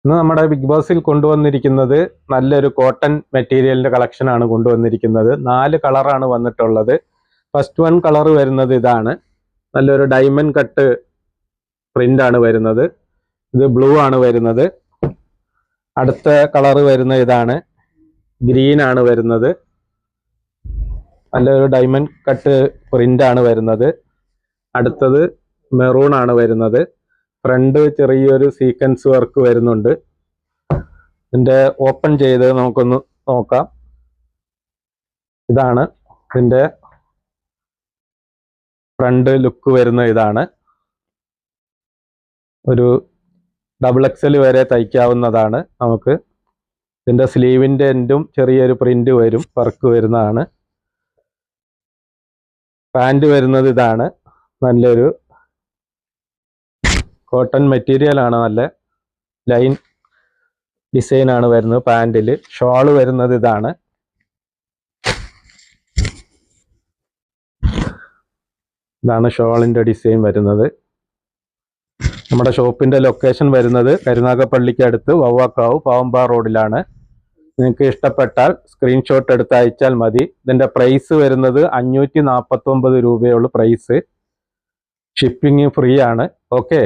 ഇന്ന് നമ്മുടെ ബിഗ് ബോസിൽ കൊണ്ടുവന്നിരിക്കുന്നത് നല്ലൊരു കോട്ടൺ മെറ്റീരിയലിന്റെ കളക്ഷനാണ് കൊണ്ടുവന്നിരിക്കുന്നത്. 4 കളറാണ് വന്നിട്ടുള്ളത്. ഫസ്റ്റ് വൺ കളർ വരുന്നത് ഇതാണ്. നല്ലൊരു ഡയമണ്ട് കട്ട് പ്രിന്റ് ആണ് വരുന്നത്. ഇത് ബ്ലൂ ആണ് വരുന്നത്. അടുത്ത കളർ വരുന്നത് ഇതാണ്. ഗ്രീൻ ആണ് വരുന്നത്. നല്ലൊരു ഡയമണ്ട് കട്ട് പ്രിന്റ് ആണ് വരുന്നത്. അടുത്തത് മെറൂൺ ആണ് വരുന്നത്. ഫ്രണ്ട് ചെറിയൊരു സീക്വൻസ് വർക്ക് വരുന്നുണ്ട്. ഇതിന്റെ ഓപ്പൺ ചെയ്ത് നമുക്കൊന്ന് നോക്കാം. ഇതാണ് ഇതിന്റെ ഫ്രണ്ട് ലുക്ക് വരുന്ന ഇതാണ്. ഒരു ഡബിൾ എക്സൽ വരെ തയ്ക്കാവുന്നതാണ്. നമുക്ക് ഇതിന്റെ സ്ലീവിന്റെ എൻഡും ചെറിയൊരു പ്രിന്റ് വരും, വർക്ക് വരുന്നതാണ്. പാൻറ് വരുന്നത് ഇതാണ്. നല്ലൊരു കോട്ടൺ മെറ്റീരിയൽ ആണ്. നല്ല ലൈൻ ഡിസൈൻ ആണ് വരുന്നത് പാൻറിൽ. ഷോള് വരുന്നത് ഇതാണ്. ഇതാണ് ഷോളിന്റെ ഡിസൈൻ വരുന്നത്. നമ്മുടെ ഷോപ്പിന്റെ ലൊക്കേഷൻ വരുന്നത് കരുനാഗപ്പള്ളിക്ക് അടുത്ത് വവ്വാക്കാവ് പാവമ്പാറ റോഡിലാണ്. നിങ്ങൾക്ക് ഇഷ്ടപ്പെട്ടാൽ സ്ക്രീൻഷോട്ട് എടുത്ത് അയച്ചാൽ മതി. ഇതിന്റെ പ്രൈസ് വരുന്നത് 549 രൂപയുള്ള പ്രൈസ്. ഷിപ്പിംഗ് ഫ്രീ ആണ്. ഓക്കെ.